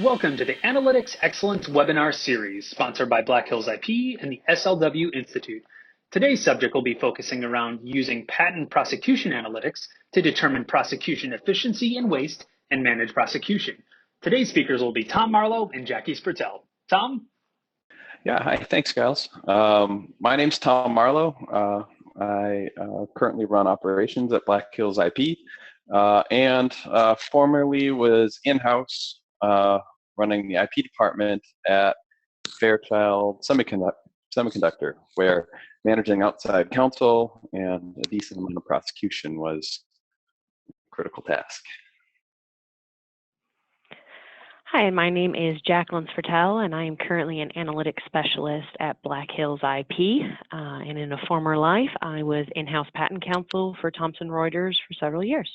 Welcome to the Analytics Excellence webinar series sponsored by Black Hills IP and the SLW Institute. Today's subject will be focusing around using patent prosecution analytics to determine prosecution efficiency and waste and manage prosecution. Today's speakers will be Tom Marlowe and Jackie Spurtell. Tom? Yeah, hi, thanks, Giles. My name's Tom Marlowe. I currently run operations at Black Hills IP and formerly was in-house running the IP department at Fairchild Semiconductor, where managing outside counsel and a decent amount of prosecution was a critical task. Hi, my name is Jacqueline Svertel, and I am currently an analytics specialist at Black Hills IP. And in a former life, I was in-house patent counsel for Thomson Reuters for several years.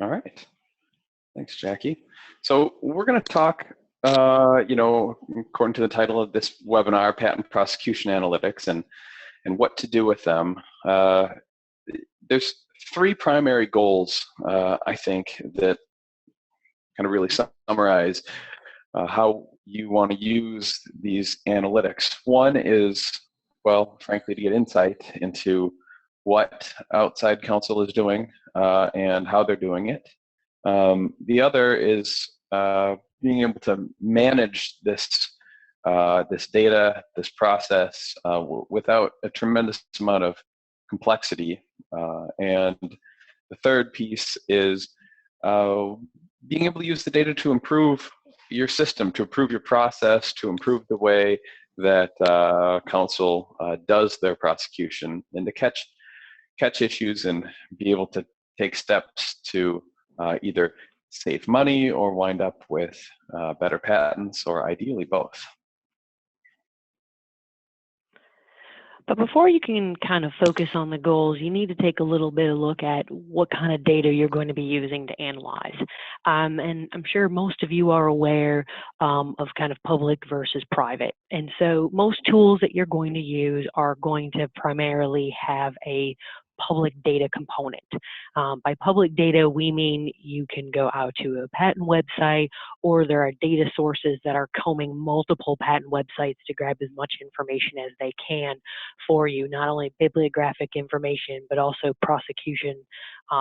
All right. Thanks, Jackie. So we're going to talk, according to the title of this webinar, patent prosecution analytics and what to do with them. There's three primary goals, I think, that kind of really summarize how you want to use these analytics. One is, well, frankly, to get insight into what outside counsel is doing and how they're doing it. The other is being able to manage this data, this process, without a tremendous amount of complexity. And the third piece is being able to use the data to improve your system, to improve your process, to improve the way that counsel does their prosecution, and to catch issues and be able to take steps to either save money or wind up with better patents, or ideally both. But before you can kind of focus on the goals, you need to take a little bit of look at what kind of data you're going to be using to analyze. And I'm sure most of you are aware of kind of public versus private. And so most tools that you're going to use are going to primarily have a public data component. By public data, we mean you can go out to a patent website, or there are data sources that are combing multiple patent websites to grab as much information as they can for you, not only bibliographic information, but also prosecution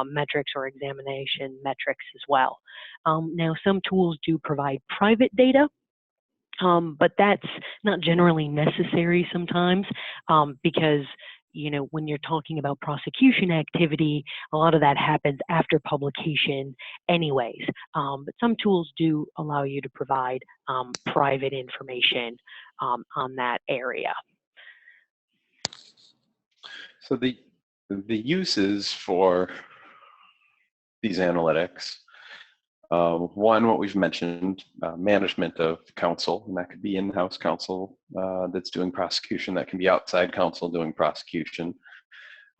metrics or examination metrics as well. Now, some tools do provide private data, but that's not generally necessary sometimes because when you're talking about prosecution activity, a lot of that happens after publication anyways. But some tools do allow you to provide private information on that area. So the uses for these analytics, one, what we've mentioned, management of counsel, and that could be in-house counsel that's doing prosecution, that can be outside counsel doing prosecution.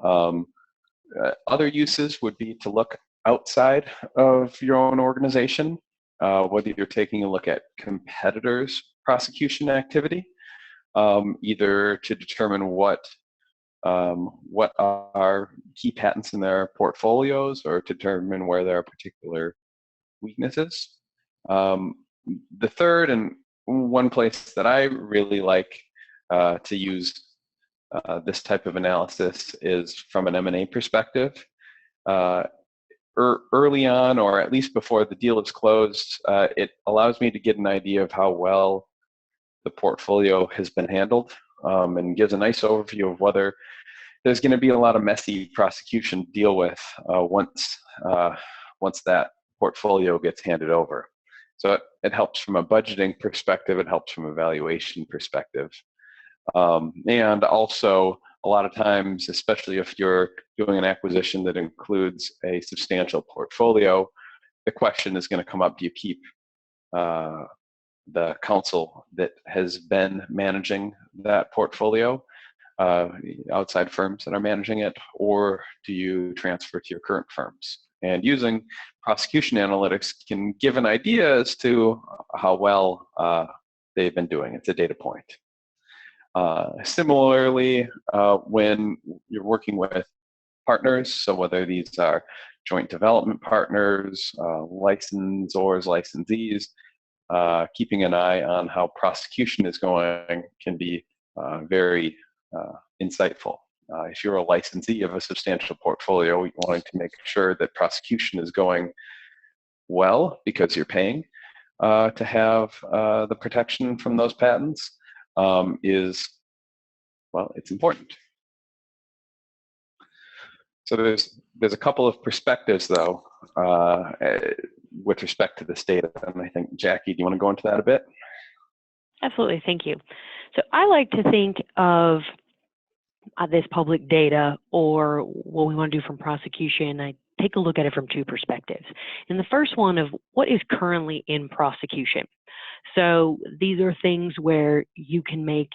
Other uses would be to look outside of your own organization, whether you're taking a look at competitors' prosecution activity, either to determine what are key patents in their portfolios, or to determine where there are particular weaknesses. The third, and one place that I really like to use this type of analysis, is from an M&A perspective. Early on, or at least before the deal is closed, it allows me to get an idea of how well the portfolio has been handled, and gives a nice overview of whether there's going to be a lot of messy prosecution to deal with once that portfolio gets handed over. So it helps from a budgeting perspective, it helps from a valuation perspective. And also, a lot of times, especially if you're doing an acquisition that includes a substantial portfolio, the question is going to come up: do you keep the counsel that has been managing that portfolio, outside firms that are managing it, or do you transfer to your current firms? And using prosecution analytics can give an idea as to how well they've been doing. It's a data point. Similarly, when you're working with partners, so whether these are joint development partners, licensors, licensees. Keeping an eye on how prosecution is going can be very insightful. If you're a licensee of a substantial portfolio, you're wanting to make sure that prosecution is going well because you're paying to have the protection from those patents is, well, it's important. So there's a couple of perspectives, though, with respect to this data. And I think, Jackie, do you want to go into that a bit? Absolutely, thank you. So I like to think of this public data, or what we want to do from prosecution. I take a look at it from two perspectives. And the first one of what is currently in prosecution. So these are things where you can make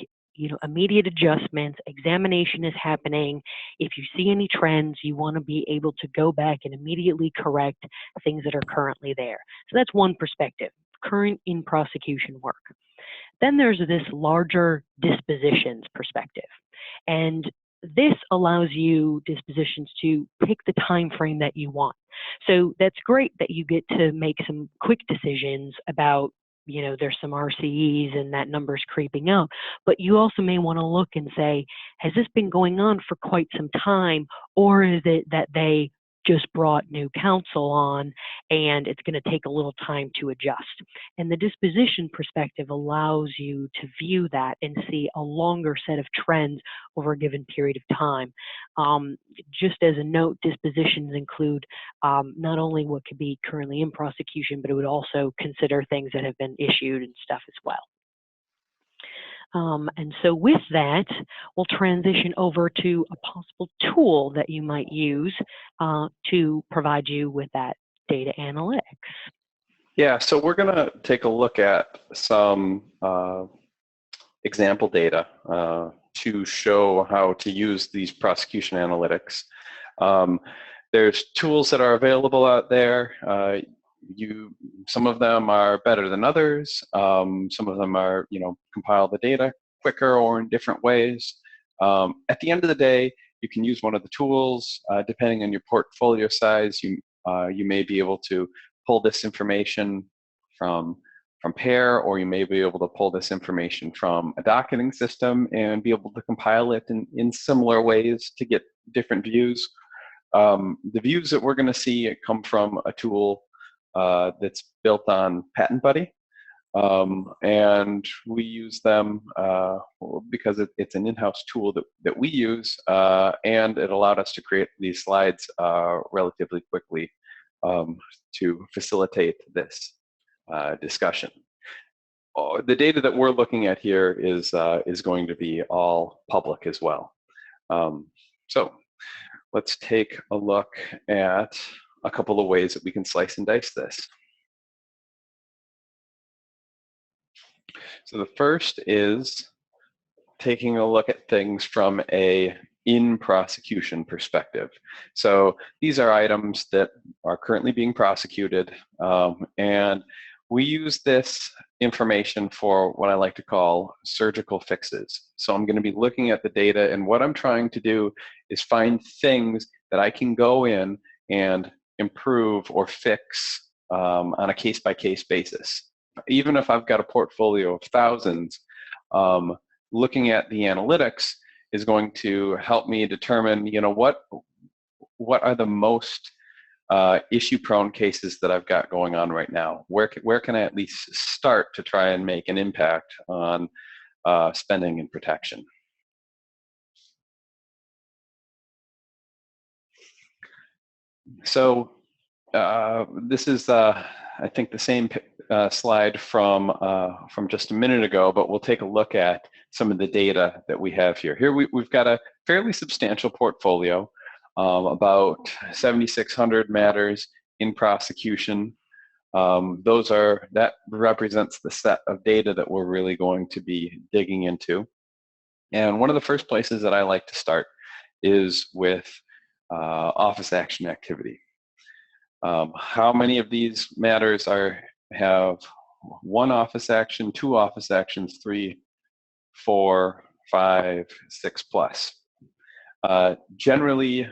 immediate adjustments. Examination is happening. If you see any trends, you want to be able to go back and immediately correct things that are currently there. So that's one perspective, current in prosecution work. Then there's this larger dispositions perspective. And this allows you, dispositions, to pick the time frame that you want. So that's great that you get to make some quick decisions about, there's some RCEs and that number's creeping up, but you also may want to look and say, has this been going on for quite some time, or is it that they just brought new counsel on and it's going to take a little time to adjust? And the disposition perspective allows you to view that and see a longer set of trends over a given period of time. Just as a note, dispositions include not only what could be currently in prosecution, but it would also consider things that have been issued and stuff as well. And so with that, we'll transition over to a possible tool that you might use to provide you with that data analytics. Yeah, so we're going to take a look at some example data to show how to use these prosecution analytics. There's tools that are available out there. Some of them are better than others. Some of them are, compile the data quicker or in different ways. At the end of the day, you can use one of the tools. Depending on your portfolio size, you may be able to pull this information from PAIR, or you may be able to pull this information from a docketing system and be able to compile it in similar ways to get different views. The views that we're going to see come from a tool that's built on Patent Buddy, and we use them because it's an in-house tool that we use, and it allowed us to create these slides relatively quickly to facilitate this discussion. The data that we're looking at here is going to be all public as well. So let's take a look at a couple of ways that we can slice and dice this. So the first is taking a look at things from a in-prosecution perspective. So these are items that are currently being prosecuted, and we use this information for what I like to call surgical fixes. So I'm going to be looking at the data, and what I'm trying to do is find things that I can go in and improve or fix on a case-by-case basis. Even if I've got a portfolio of thousands, looking at the analytics is going to help me determine, what are the most issue-prone cases that I've got going on right now. Where can I at least start to try and make an impact on spending and protection? So this is, I think, the same slide from just a minute ago, but we'll take a look at some of the data that we have here. Here we've got a fairly substantial portfolio, about 7,600 matters in prosecution. That represents the set of data that we're really going to be digging into. And one of the first places that I like to start is with office action activity. How many of these matters have one office action, two office actions, 3, 4, 5, 6 plus? Generally,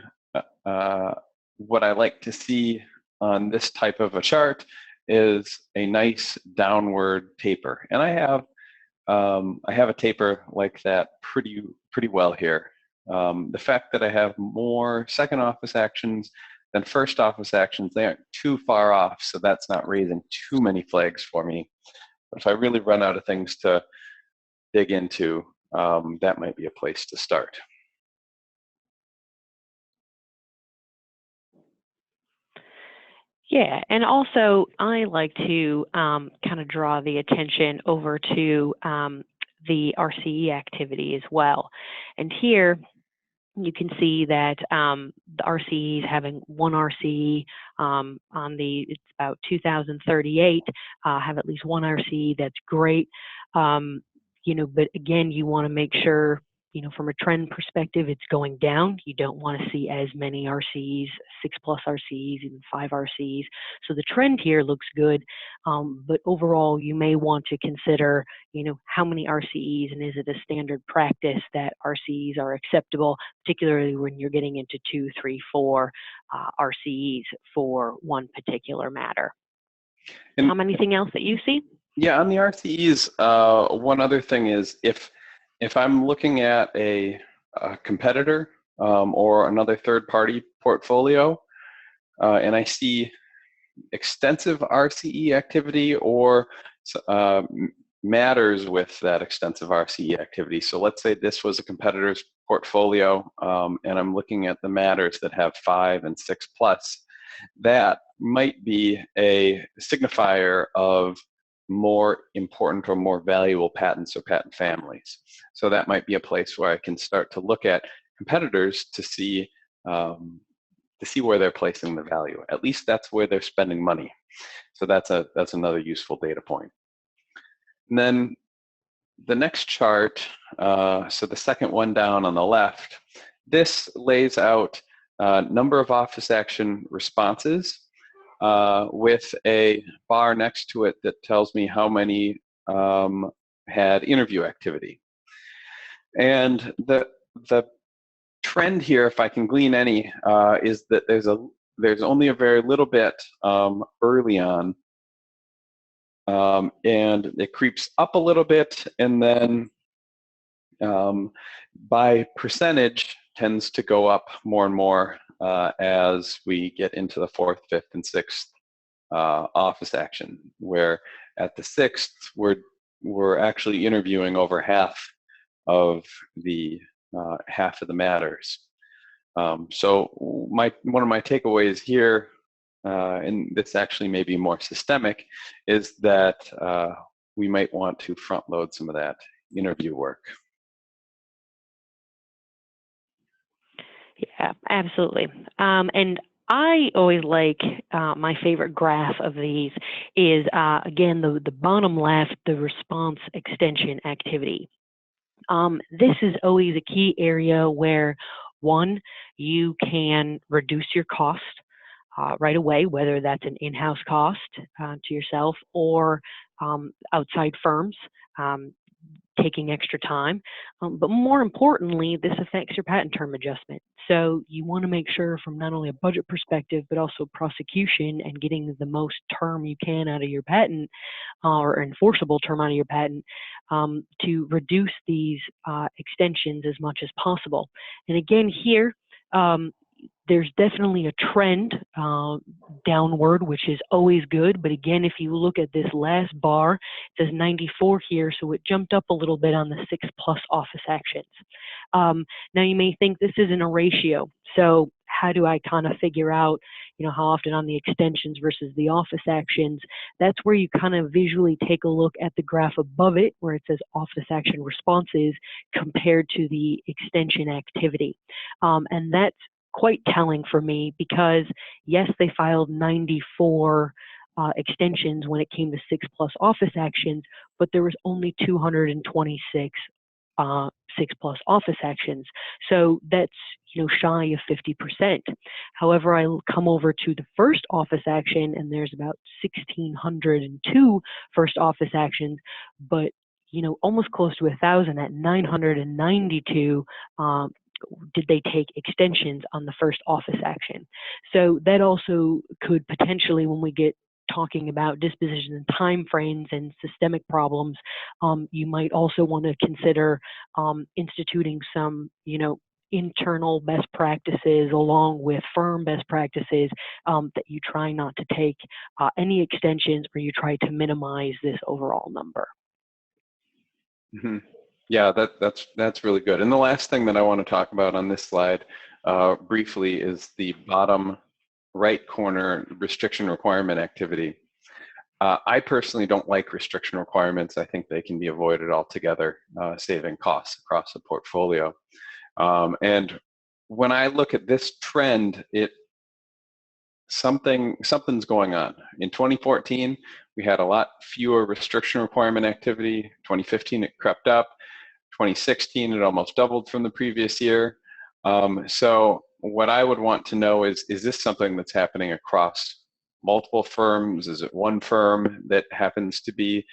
what I like to see on this type of a chart is a nice downward taper. And I have a taper like that pretty well here. The fact that I have more second office actions than first office actions, they aren't too far off, so that's not raising too many flags for me. But if I really run out of things to dig into, that might be a place to start. Yeah, and also I like to kind of draw the attention over to the RCE activity as well. And here you can see that the RCE is having one RCE on it's about 2038, have at least one RCE. That's great. But again, you want to make sure, from a trend perspective, it's going down. You don't want to see as many RCEs, 6+ RCEs, even 5 RCEs. So the trend here looks good, but overall, you may want to consider, how many RCEs, and is it a standard practice that RCEs are acceptable, particularly when you're getting into 2, 3, 4 RCEs for one particular matter. And anything else that you see? Yeah, on the RCEs, one other thing is if I'm looking at a competitor or another third-party portfolio, and I see extensive RCE activity or matters with that extensive RCE activity. So let's say this was a competitor's portfolio, and I'm looking at the matters that have 5 and 6+. That might be a signifier of more important or more valuable patents or patent families. So that might be a place where I can start to look at competitors to see where they're placing the value. At least that's where they're spending money. So that's another useful data point. And then the next chart, so the second one down on the left, this lays out number of office action responses with a bar next to it that tells me how many had interview activity. And the trend here, if I can glean any, is that there's only a very little bit early on, and it creeps up a little bit, and then by percentage tends to go up more and more as we get into the 4th, 5th, and 6th office action, where at the 6th we're actually interviewing over half of the matters. So one of my takeaways here, and this actually may be more systemic, is that we might want to front load some of that interview work. Yeah, absolutely. And I always like, my favorite graph of these is, again, the bottom left, the response extension activity. This is always a key area where, one, you can reduce your cost right away, whether that's an in-house cost to yourself or outside firms taking extra time. But more importantly, this affects your patent term adjustment. So you want to make sure, from not only a budget perspective, but also prosecution and getting the most term you can out of your patent, or enforceable term out of your patent, to reduce these extensions as much as possible. And again, here, there's definitely a trend downward, which is always good. But again, if you look at this last bar, it says 94 here, so it jumped up a little bit on the 6+ office actions. Now you may think this isn't a ratio. So how do I kind of figure out, how often on the extensions versus the office actions? That's where you kind of visually take a look at the graph above it, where it says office action responses compared to the extension activity. And that's quite telling for me, because yes, they filed 94 extensions when it came to 6+ office actions, but there was only 226 6+ office actions. So that's, shy of 50%. However, I come over to the first office action, and there's about 1,602 first office actions, but almost close to 1,000 at 992 did they take extensions on the first office action? So that also could potentially, when we get talking about disposition and timeframes and systemic problems, you might also want to consider instituting some, internal best practices along with firm best practices, that you try not to take any extensions, or you try to minimize this overall number. Mm-hmm. Yeah, that's really good. And the last thing that I want to talk about on this slide briefly is the bottom right corner restriction requirement activity. I personally don't like restriction requirements. I think they can be avoided altogether, saving costs across the portfolio. And when I look at this trend, something's going on. In 2014, we had a lot fewer restriction requirement activity. 2015, it crept up. 2016, it almost doubled from the previous year. So what I would want to know is this something that's happening across multiple firms? Is it one firm that happens to be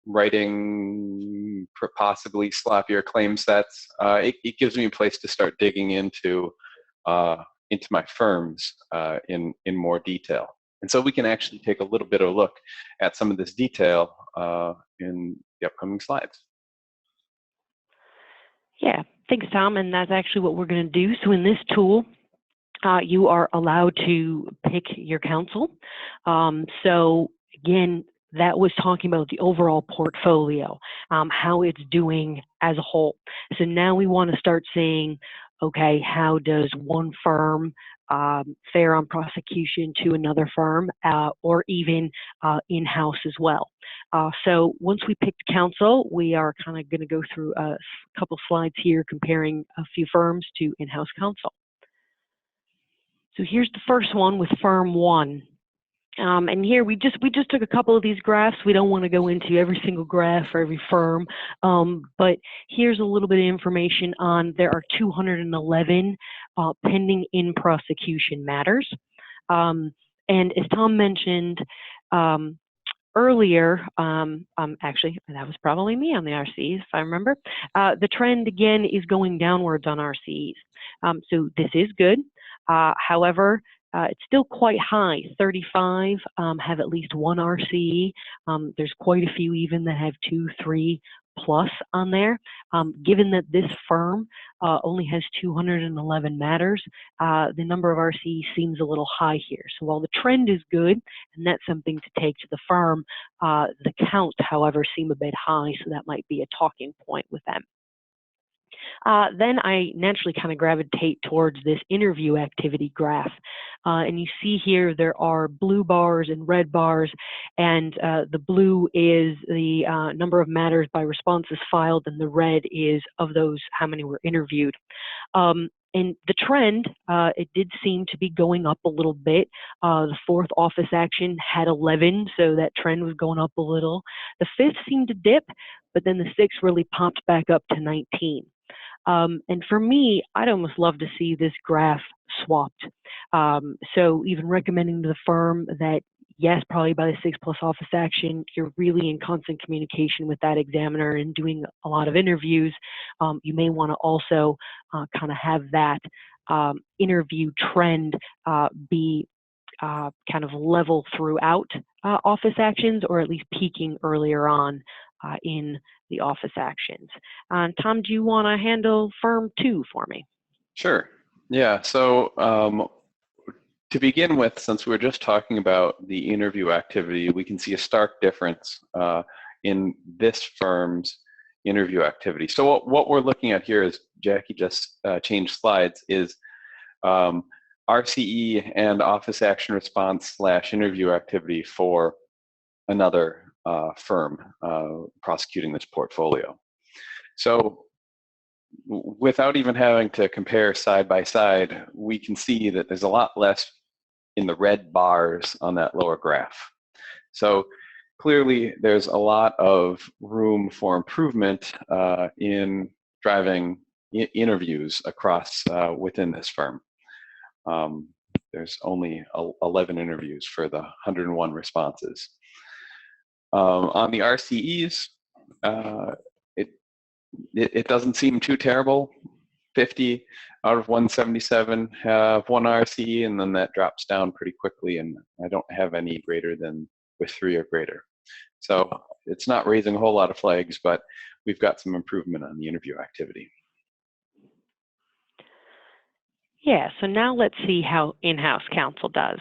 writing possibly sloppier claim sets? It gives me a place to start digging into my firms in more detail. And so we can actually take a little bit of a look at some of this detail in the upcoming slides. Yeah, thanks, Tom. And that's actually what we're going to do. So in this tool, you are allowed to pick your counsel. So again, that was talking about the overall portfolio, how it's doing as a whole. So now we want to start saying, okay, how does one firm fare on prosecution to another firm, or even in-house as well. So once we pick the counsel, we are kind of going to go through a couple slides here comparing a few firms to in-house counsel. So here's the first one with firm 1. And here we just took a couple of these graphs. We don't want to go into every single graph for every firm, but here's a little bit of information on there are 211 pending in prosecution matters. And as Tom mentioned earlier, actually, that was probably me on the RCs, if I remember. The trend, again, is going downwards on RCs. So this is good. However, it's still quite high. 35 have at least one RCE. There's quite a few even that have 2, 3 plus on there. Given that this firm only has 211 matters, the number of RCEs seems a little high here. So while the trend is good, and that's something to take to the firm, the counts, however, seem a bit high, so that might be a talking point with them. Then I naturally kind of gravitate towards this interview activity graph. And you see here there are blue bars and red bars, and the blue is the number of matters by responses filed, and the red is of those how many were interviewed. And the trend, it did seem to be going up a little bit. The fourth office action had 11, so that trend was going up a little. The fifth seemed to dip, but then the sixth really popped back up to 19. And for me, I'd almost love to see this graph swapped. So even recommending to the firm that, yes, probably by the 6+ office action, you're really in constant communication with that examiner and doing a lot of interviews. You may want to also kind of have that interview trend be kind of level throughout office actions, or at least peaking earlier on in the office actions. Tom, do you want to handle firm 2 for me? Sure. Yeah. So to begin with, since we were just talking about the interview activity, we can see a stark difference in this firm's interview activity. So what we're looking at here is, Jackie just changed slides, is RCE and office action response / interview activity for another firm prosecuting this portfolio. So without even having to compare side by side, we can see that there's a lot less in the red bars on that lower graph. So clearly there's a lot of room for improvement in driving interviews across within this firm. There's only 11 interviews for the 101 responses. On the RCEs, it doesn't seem too terrible. 50 out of 177 have one RCE, and then that drops down pretty quickly, and I don't have any greater than with 3 or greater. So it's not raising a whole lot of flags, but we've got some improvement on the interview activity. Yeah, so now let's see how in-house counsel does.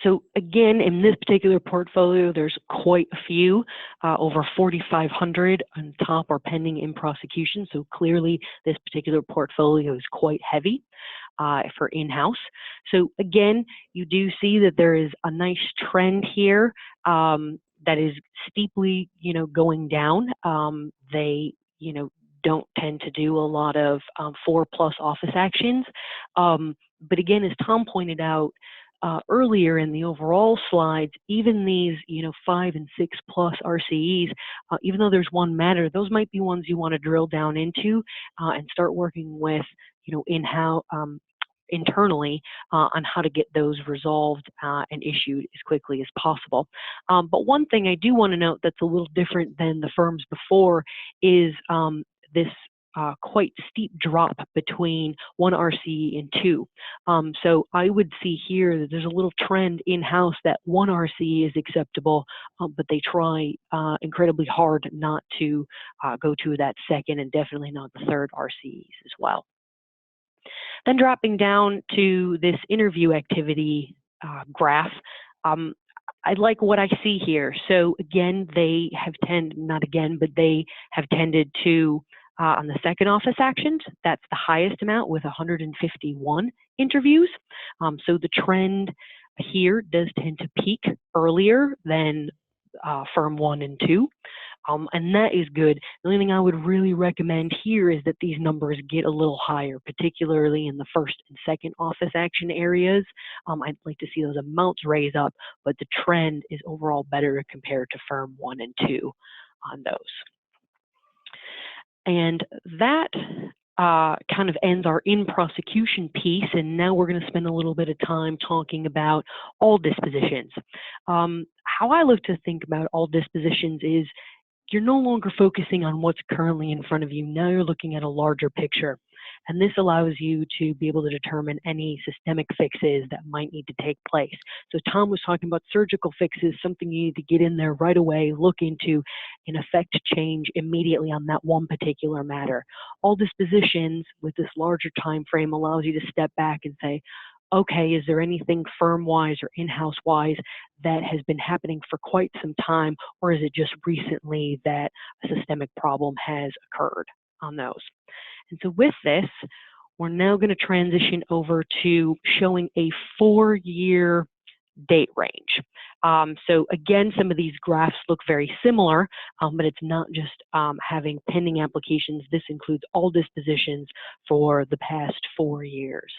So again, in this particular portfolio, there's quite a few, over 4,500 on top are pending in prosecution. So clearly this particular portfolio is quite heavy for in-house. So again, you do see that there is a nice trend here that is steeply, going down. They, don't tend to do a lot of 4+ office actions. But again, as Tom pointed out, earlier in the overall slides, even these, 5 and 6+ RCEs, even though there's one matter, those might be ones you want to drill down into and start working with, in-house, internally on how to get those resolved and issued as quickly as possible. But one thing I do want to note that's a little different than the firms before is this quite steep drop between one RCE and 2. So I would see here that there's a little trend in-house that one RCE is acceptable, but they try incredibly hard not to go to that second and definitely not the third RCEs as well. Then dropping down to this interview activity graph, I like what I see here. So again, they have they have tended to on the second office actions, that's the highest amount with 151 interviews. So the trend here does tend to peak earlier than firm 1 and 2. And that is good. The only thing I would really recommend here is that these numbers get a little higher, particularly in the first and second office action areas. I'd like to see those amounts raise up, but the trend is overall better compared to firm 1 and 2 on those. And that kind of ends our in-prosecution piece, and now we're going to spend a little bit of time talking about all dispositions. How I look to think about all dispositions is you're no longer focusing on what's currently in front of you. Now you're looking at a larger picture. And this allows you to be able to determine any systemic fixes that might need to take place. So Tom was talking about surgical fixes, something you need to get in there right away, look into, and effect change immediately on that one particular matter. All dispositions with this larger time frame allows you to step back and say, okay, is there anything firm-wise or in-house-wise that has been happening for quite some time, or is it just recently that a systemic problem has occurred on those? And so with this, we're now going to transition over to showing a 4-year date range. So again, some of these graphs look very similar, but it's not just having pending applications. This includes all dispositions for the past 4 years.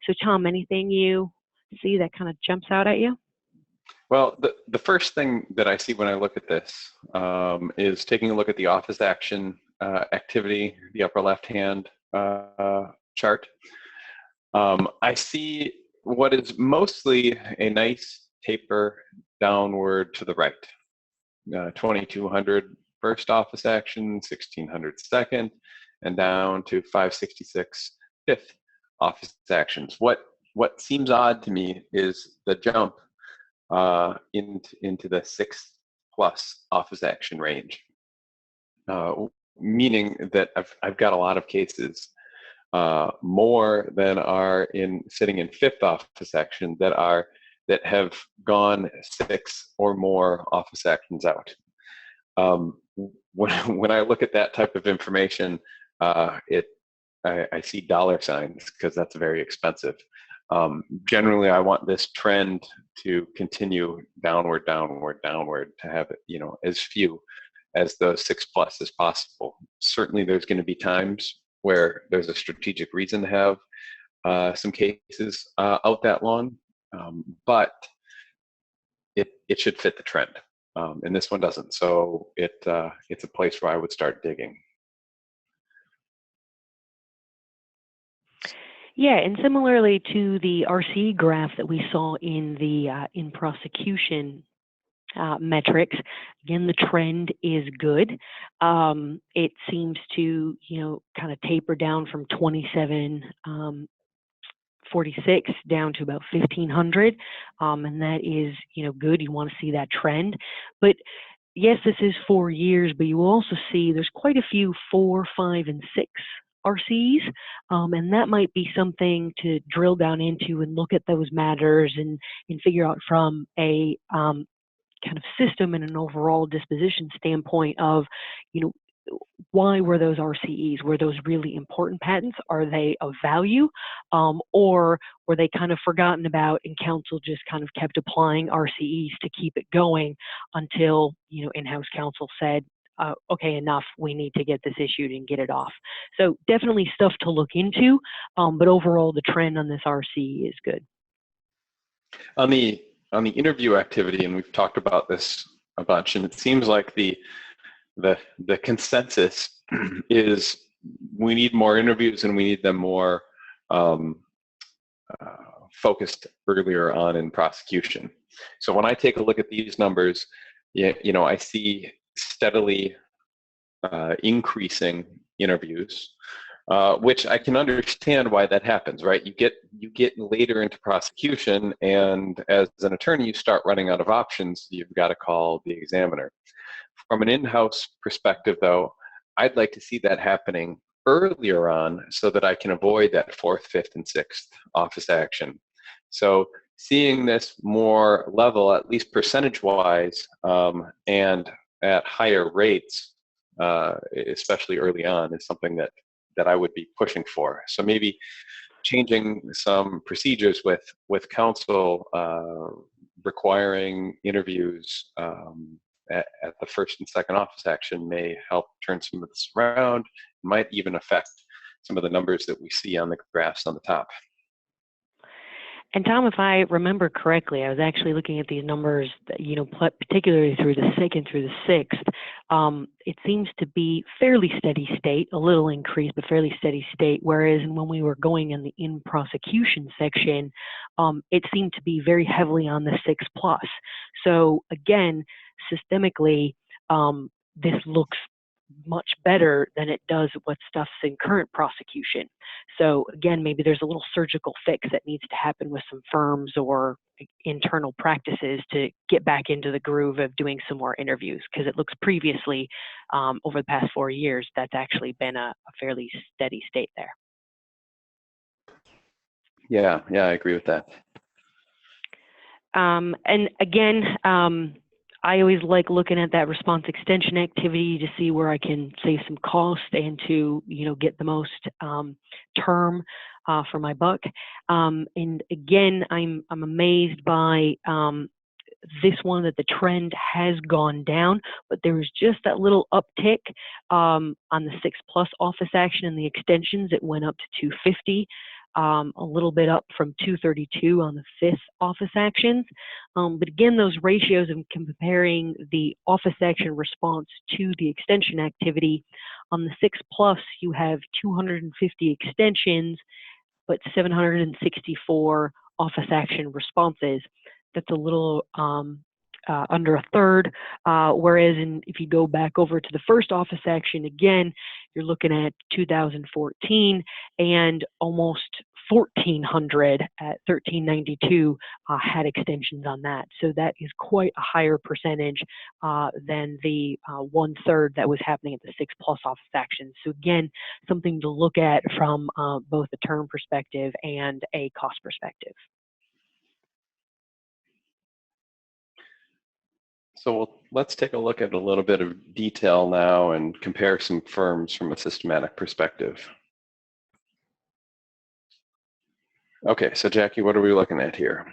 So Tom, anything you see that kind of jumps out at you? Well, the first thing that I see when I look at this is taking a look at the office action activity, the upper left-hand chart. I see what is mostly a nice taper downward to the right. 2200 first office action, 1600 second, and down to 566 fifth office actions. What seems odd to me is the jump into the 6+ office action range, meaning that I've got a lot of cases, more than are sitting in 5th office action that have gone 6 or more office actions out. When I look at that type of information, I see dollar signs because that's very expensive. Generally, I want this trend to continue downward, to have it, as few as those 6+ as possible. Certainly, there's going to be times where there's a strategic reason to have some cases out that long, but it should fit the trend, and this one doesn't. So it's a place where I would start digging. Yeah, and similarly to the RC graph that we saw in the in prosecution metrics. Again, the trend is good. It seems to, kind of taper down from 2746 down to about 1500, and that is, good. You want to see that trend, but yes, this is 4 years, but you will also see there's quite a few 4, 5, and 6 RCs, and that might be something to drill down into and look at those matters and figure out from a kind of system and an overall disposition standpoint of, why were those RCEs? Were those really important patents? Are they of value? Or were they kind of forgotten about and counsel just kind of kept applying RCEs to keep it going until, in-house counsel said, okay, enough, we need to get this issued and get it off. So definitely stuff to look into, but overall the trend on this RCE is good. On the interview activity, and we've talked about this a bunch, and it seems like the consensus is we need more interviews and we need them more focused earlier on in prosecution. So when I take a look at these numbers, I see steadily increasing interviews, which I can understand why that happens, right? You get later into prosecution, and as an attorney, you start running out of options. You've got to call the examiner. From an in-house perspective, though, I'd like to see that happening earlier on so that I can avoid that 4th, 5th, and 6th office action. So seeing this more level, at least percentage-wise, and at higher rates, especially early on, is something that I would be pushing for. So maybe changing some procedures with counsel, requiring interviews at the 1st and 2nd office action may help turn some of this around. It might even affect some of the numbers that we see on the graphs on the top. And Tom, if I remember correctly, I was actually looking at these numbers, particularly through the 2nd through the 6th. It seems to be fairly steady state, a little increase, but fairly steady state. Whereas when we were going in the in-prosecution section, it seemed to be very heavily on the 6+. So again, systemically, this looks much better than it does what stuff's in current prosecution. So again, maybe there's a little surgical fix that needs to happen with some firms or internal practices to get back into the groove of doing some more interviews, because it looks previously, over the past 4 years, that's actually been a fairly steady state there. Yeah, I agree with that. And again, I always like looking at that response extension activity to see where I can save some cost and to, get the most term for my buck. And again, I'm amazed by this one that the trend has gone down, but there was just that little uptick on the 6+ office action and the extensions. It went up to 250. A little bit up from 232 on the 5th office actions. But again, those ratios of comparing the office action response to the extension activity, on the 6+, you have 250 extensions, but 764 office action responses. That's a little under a third, whereas if you go back over to the 1st office action, again, you're looking at 2014 and almost 1,400 at 1,392 had extensions on that. So that is quite a higher percentage than the 1/3 that was happening at the 6+ office actions. So again, something to look at from both a term perspective and a cost perspective. So let's take a look at a little bit of detail now and compare some firms from a systematic perspective. Okay, so Jackie, what are we looking at here?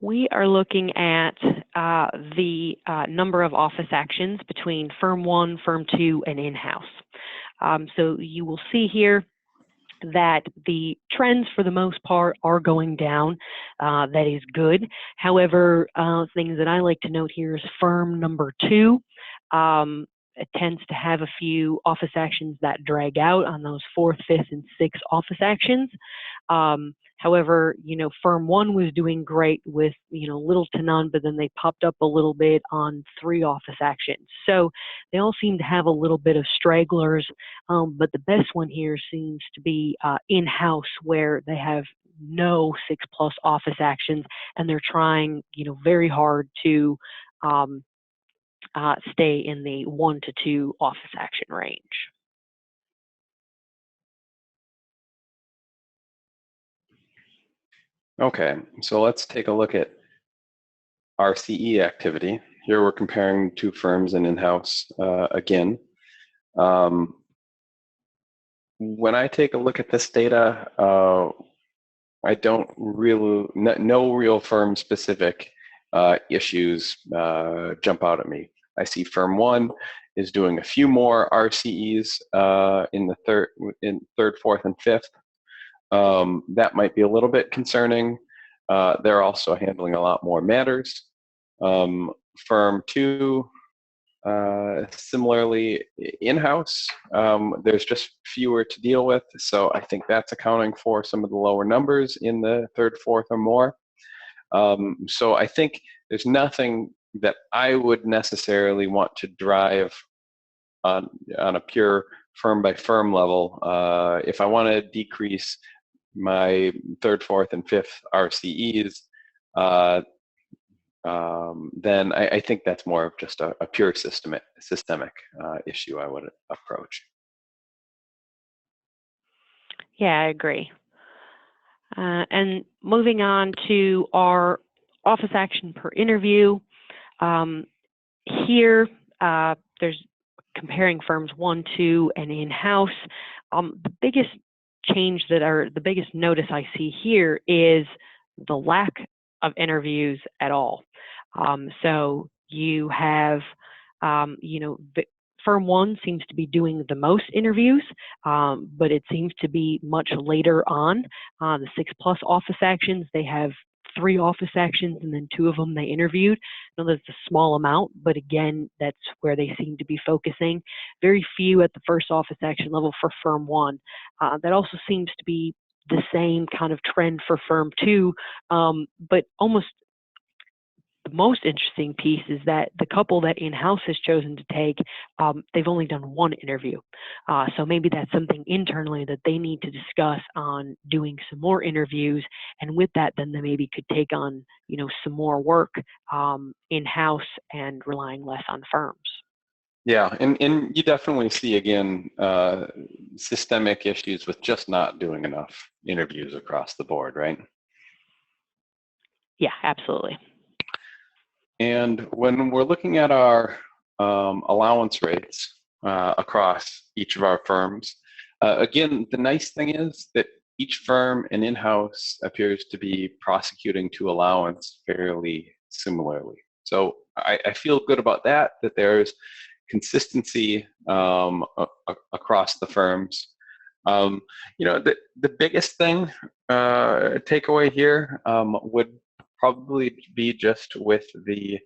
We are looking at the number of office actions between firm 1, firm 2, and in-house. So you will see here that the trends for the most part are going down. That is good. However, things that I like to note here is firm number 2. It tends to have a few office actions that drag out on those 4th, 5th, and 6th office actions. However, firm one was doing great with, little to none, but then they popped up a little bit on 3 office actions. So they all seem to have a little bit of stragglers, but the best one here seems to be in-house, where they have no 6+ office actions, and they're trying, very hard to stay in the 1 to 2 office action range. Okay, so let's take a look at RCE activity. Here we're comparing 2 firms and in-house again. When I take a look at this data, I don't really, no real firm specific issues jump out at me. I see firm 1 is doing a few more RCEs in the third, fourth, and fifth. That might be a little bit concerning. They're also handling a lot more matters. Firm 2, similarly in-house, there's just fewer to deal with, so I think that's accounting for some of the lower numbers in the third, fourth, or more. So I think there's nothing that I would necessarily want to drive on a pure firm by firm level. If I want to decrease my third, fourth, and fifth RCEs, then I think that's more of just a pure systemic issue I would approach. Yeah, I agree. And moving on to our office action per interview. Here, there's comparing firms 1, 2, and in-house. The biggest change the biggest notice I see here is the lack of interviews at all. So you have, firm 1 seems to be doing the most interviews, but it seems to be much later on. The 6+ office actions, they have 3 office actions, and then 2 of them they interviewed. I know that's a small amount, but again, that's where they seem to be focusing. Very few at the first office action level for firm 1. That also seems to be the same kind of trend for firm 2, but almost the most interesting piece is that the couple that in-house has chosen to take, they've only done 1 interview. So maybe that's something internally that they need to discuss on doing some more interviews. And with that, then they maybe could take on, some more work in-house and relying less on firms. Yeah, and you definitely see, again, systemic issues with just not doing enough interviews across the board, right? Yeah, absolutely. And when we're looking at our allowance rates across each of our firms, again, the nice thing is that each firm and in-house appears to be prosecuting to allowance fairly similarly. So I feel good about that there's consistency across the firms. The biggest thing takeaway here would probably be just with the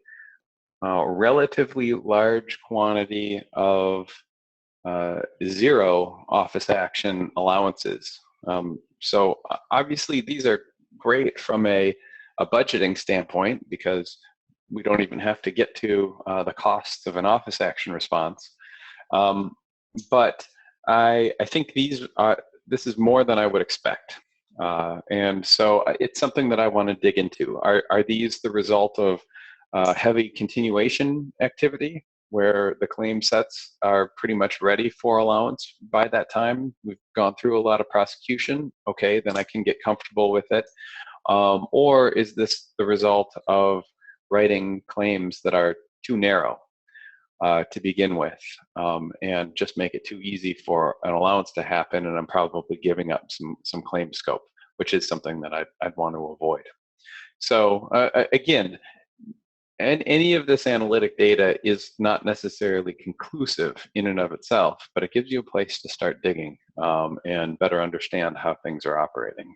relatively large quantity of 0 office action allowances. So obviously these are great from a budgeting standpoint, because we don't even have to get to the costs of an office action response. But I think this is more than I would expect. And so it's something that I want to dig into. Are these the result of heavy continuation activity, where the claim sets are pretty much ready for allowance by that time? We've gone through a lot of prosecution. Okay, then I can get comfortable with it. Or is this the result of writing claims that are too narrow to begin with, and just make it too easy for an allowance to happen, and I'm probably giving up some claim scope, which is something that I'd want to avoid. So again, any of this analytic data is not necessarily conclusive in and of itself, but it gives you a place to start digging and better understand how things are operating.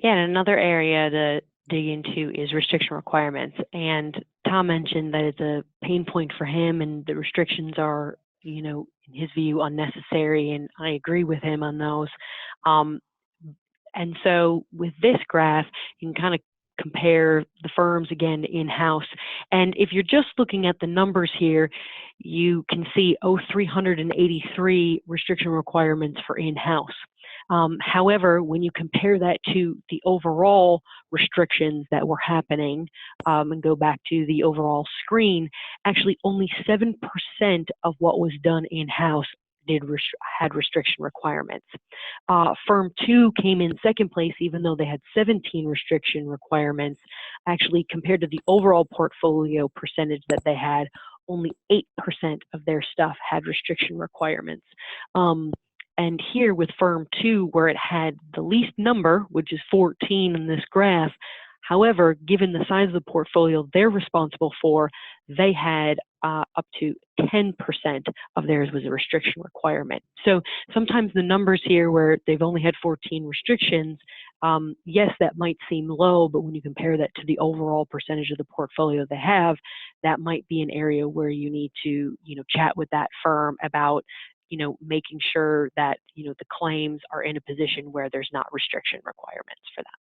Yeah, and another area to dig into is restriction requirements. And Tom mentioned that it's a pain point for him, and the restrictions are, in in his view, unnecessary, and I agree with him on those. And so with this graph, you can kind of compare the firms again in-house. And if you're just looking at the numbers here, you can see 383 restriction requirements for in-house. However, when you compare that to the overall restrictions that were happening, and go back to the overall screen, actually only 7% of what was done in-house had restriction requirements. Firm 2 came in second place, even though they had 17 restriction requirements. Actually, compared to the overall portfolio percentage that they had, only 8% of their stuff had restriction requirements. And here with Firm 2, where it had the least number, which is 14 in this graph, however, given the size of the portfolio they're responsible for, they had up to 10% of theirs was a restriction requirement. So sometimes the numbers here where they've only had 14 restrictions, yes, that might seem low, but when you compare that to the overall percentage of the portfolio they have, that might be an area where you need to, chat with that firm about, making sure that, the claims are in a position where there's not restriction requirements for that.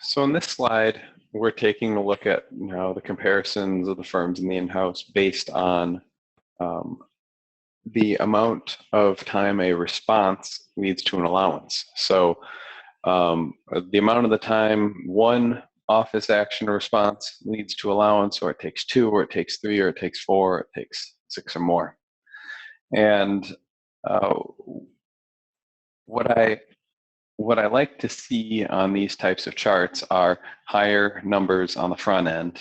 So in this slide, we're taking a look at the comparisons of the firms in the in-house based on the amount of time a response leads to an allowance. So the amount of the time one office action response leads to allowance, or it takes 2, or it takes 3, or it takes 4, or it takes 6 or more. And what I like to see on these types of charts are higher numbers on the front end,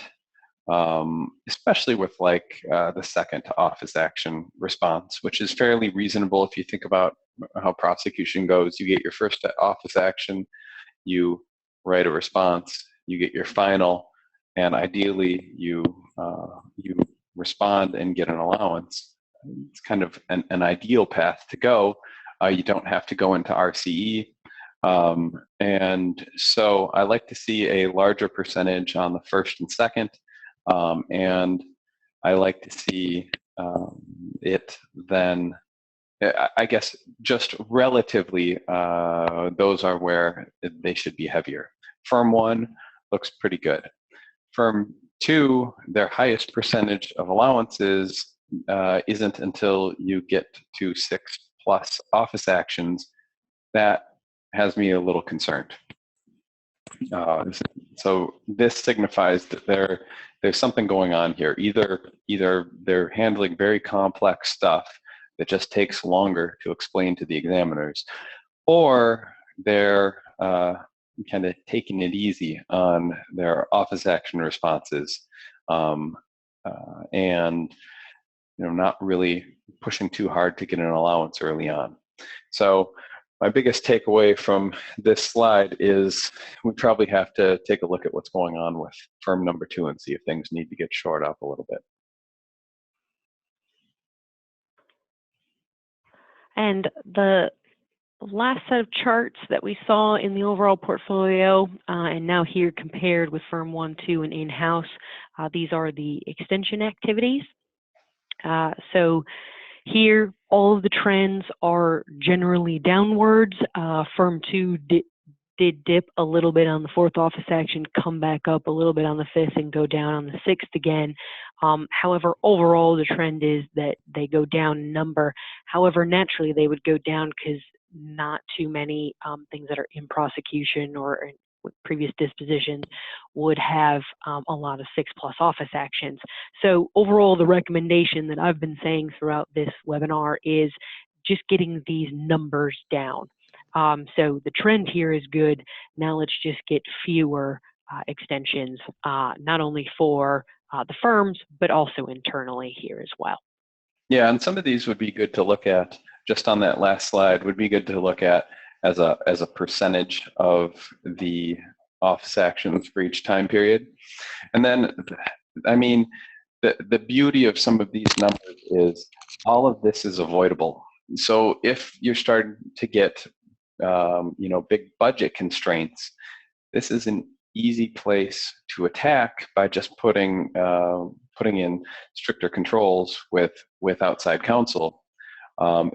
especially with the second office action response, which is fairly reasonable if you think about how prosecution goes. You get your first office action, you write a response, you get your final, and ideally you respond and get an allowance. It's kind of an ideal path to go. You don't have to go into RCE. And so I like to see a larger percentage on the first and second, and I like to see it then, I guess, just relatively, those are where they should be heavier. Firm 1 looks pretty good. Firm 2, their highest percentage of allowances isn't until you get to 6+ office actions. That has me a little concerned. So this signifies that there's something going on here. Either they're handling very complex stuff that just takes longer to explain to the examiners, or they're kind of taking it easy on their office action responses, and not really pushing too hard to get an allowance early on. So my biggest takeaway from this slide is we probably have to take a look at what's going on with firm number 2 and see if things need to get shored up a little bit. And the last set of charts that we saw in the overall portfolio, and now here compared with firm 1, 2, and in-house, these are the extension activities. So here, all of the trends are generally downwards. Firm 2 did dip a little bit on the 4th office action, come back up a little bit on the 5th, and go down on the 6th again. However, overall, the trend is that they go down in number. However, naturally, they would go down because not too many things that are in prosecution or with previous dispositions would have a lot of 6+ office actions. So overall, the recommendation that I've been saying throughout this webinar is just getting these numbers down. So the trend here is good. Now let's just get fewer extensions, not only for the firms, but also internally here as well. Yeah, and some of these would be good to look at, just on that last slide, would be good to look at as a percentage of the office actions for each time period. And then, I mean, the beauty of some of these numbers is all of this is avoidable. So if you're starting to get big budget constraints, this is an easy place to attack by just putting in stricter controls with outside counsel.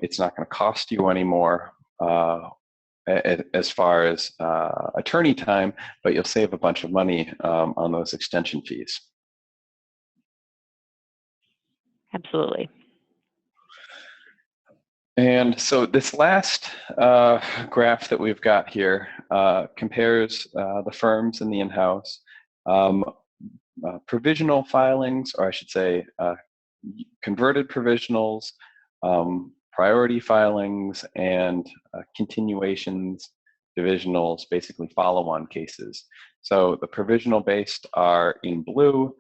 It's not going to cost you any more as far as attorney time, but you'll save a bunch of money on those extension fees. Absolutely. And so this last graph that we've got here compares the firms in the in-house provisional filings, or I should say converted provisionals, priority filings, and continuations, divisionals, basically follow-on cases. So the provisional based are in blue,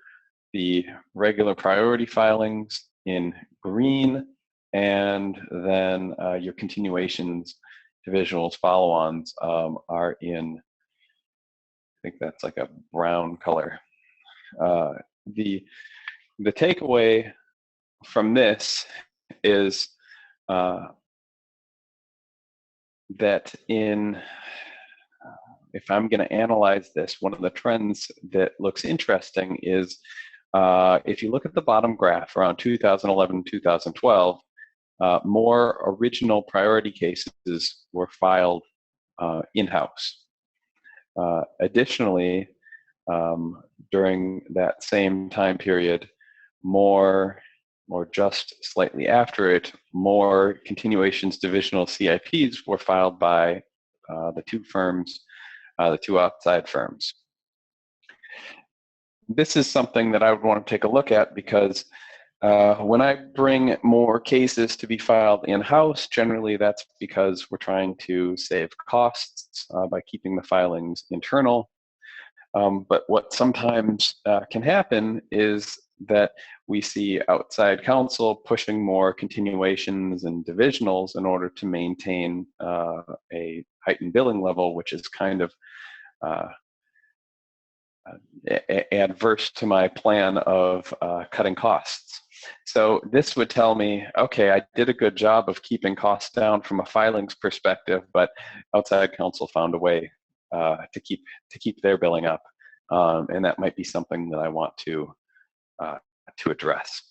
the regular priority filings in green, and then your continuations, divisionals, follow-ons are in, I think that's like a brown color. The takeaway from this is that if I'm going to analyze this, one of the trends that looks interesting is if you look at the bottom graph around 2011, 2012, more original priority cases were filed in-house. Additionally, during that same time period, or just slightly after it, more continuations divisional CIPs were filed by the two firms, the two outside firms. This is something that I would want to take a look at because when I bring more cases to be filed in-house, generally that's because we're trying to save costs by keeping the filings internal. But what sometimes can happen is that we see outside counsel pushing more continuations and divisionals in order to maintain a heightened billing level, which is kind of adverse to my plan of cutting costs. So this would tell me, okay, I did a good job of keeping costs down from a filings perspective, but outside counsel found a way to keep their billing up, and that might be something that I want to address.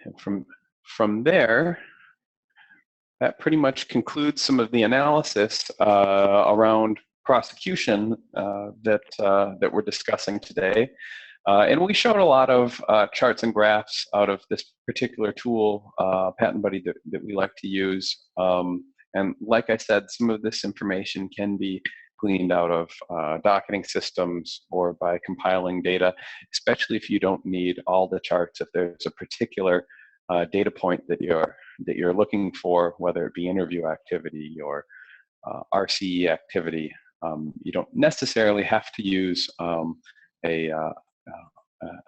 And from there, that pretty much concludes some of the analysis around prosecution that we're discussing today. And we showed a lot of charts and graphs out of this particular tool, Patent Buddy, that we like to use. And like I said, some of this information can be gleaned out of docketing systems or by compiling data, especially if you don't need all the charts. If there's a particular data point that you're looking for, whether it be interview activity or RCE activity, you don't necessarily have to use an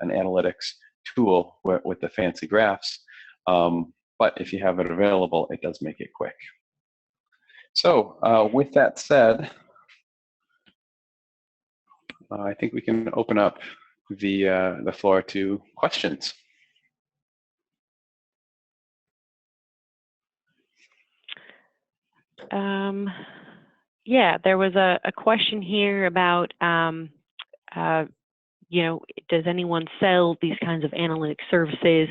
analytics tool with the fancy graphs, but if you have it available, it does make it quick. So with that said, I think we can open up the floor to questions. Yeah, there was a question here about, you know, does anyone sell these kinds of analytic services?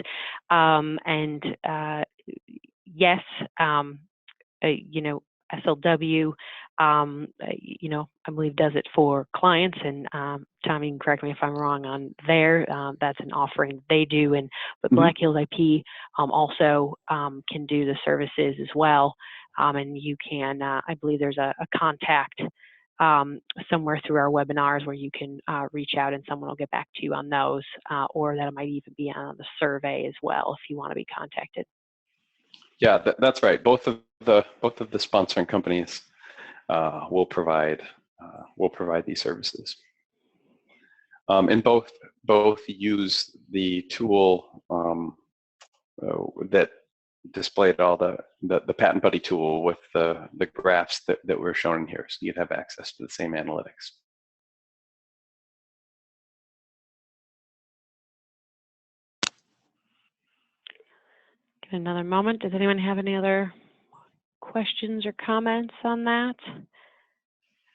And yes, you know, SLW, you know, I believe does it for clients, and Tom, you can correct me if I'm wrong on there. That's an offering they do, but Black Hills IP also can do the services as well. And you can, I believe there's a contact somewhere through our webinars where you can reach out and someone will get back to you on those, or that might even be on the survey as well if you want to be contacted. Yeah, that's right. Both of the sponsoring companies will provide these services, and both use the tool that displayed all the Patent Buddy tool with the graphs that we're showing here, so you'd have access to the same analytics. Give it another moment. Does anyone have any other questions or comments on that?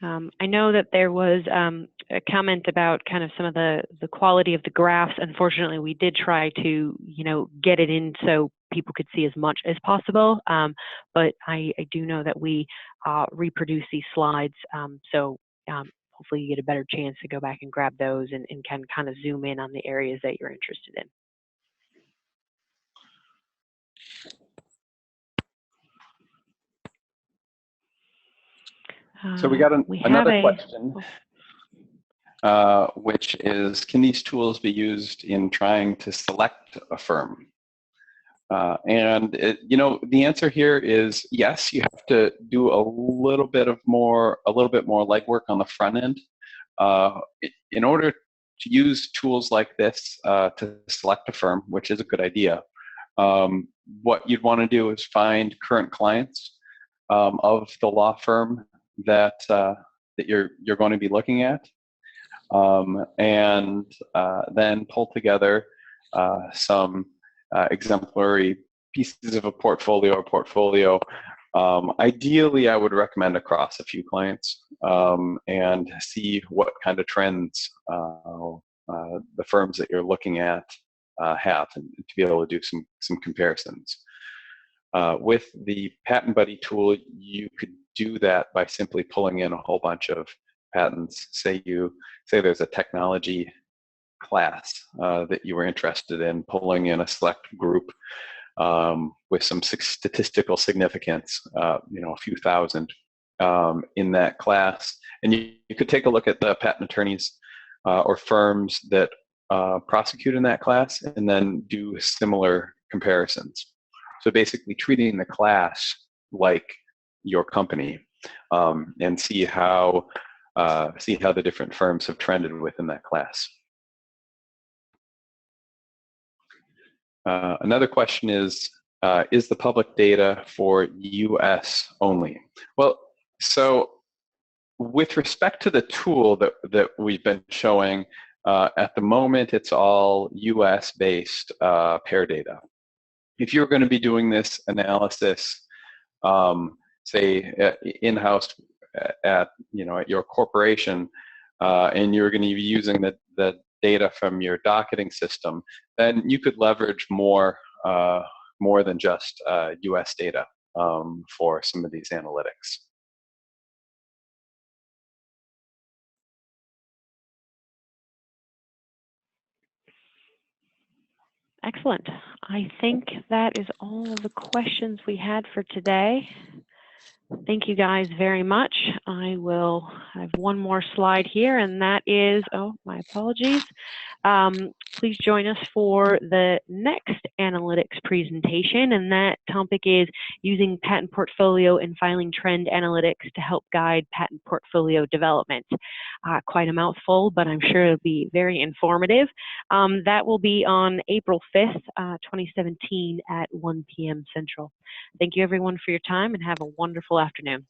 I know that there was a comment about kind of some of the quality of the graphs. Unfortunately, we did try to, get it in so people could see as much as possible. But I do know that we reproduce these slides. So hopefully you get a better chance to go back and grab those and can kind of zoom in on the areas that you're interested in. So we got another question, which is, can these tools be used in trying to select a firm? The answer here is yes. You have to do a little bit more legwork on the front end in order to use tools like this to select a firm, which is a good idea. What you'd want to do is find current clients of the law firm that you're going to be looking at, and then pull together some exemplary pieces of a portfolio. Ideally, I would recommend across a few clients and see what kind of trends the firms that you're looking at have, and to be able to do some comparisons. With the Patent Buddy tool, you could do that by simply pulling in a whole bunch of patents. Say there's a technology class that you were interested in, pulling in a select group with some statistical significance, a few thousand in that class. And you could take a look at the patent attorneys or firms that prosecute in that class and then do similar comparisons. So basically treating the class like your company and see how the different firms have trended within that class. Another question is the public data for US only? Well, so with respect to the tool that we've been showing, at the moment it's all US based pair data. If you're going to be doing this analysis, say in-house at your corporation, and you're going to be using the data from your docketing system, then you could leverage more than just US data for some of these analytics. Excellent. I think that is all of the questions we had for today. Thank you guys very much. I have one more slide here, and that is, my apologies. Please join us for the next analytics presentation, and that topic is using patent portfolio and filing trend analytics to help guide patent portfolio development. Quite a mouthful, but I'm sure it'll be very informative. That will be on April 5th, 2017 at 1 p.m. Central. Thank you everyone for your time, and have a wonderful afternoon.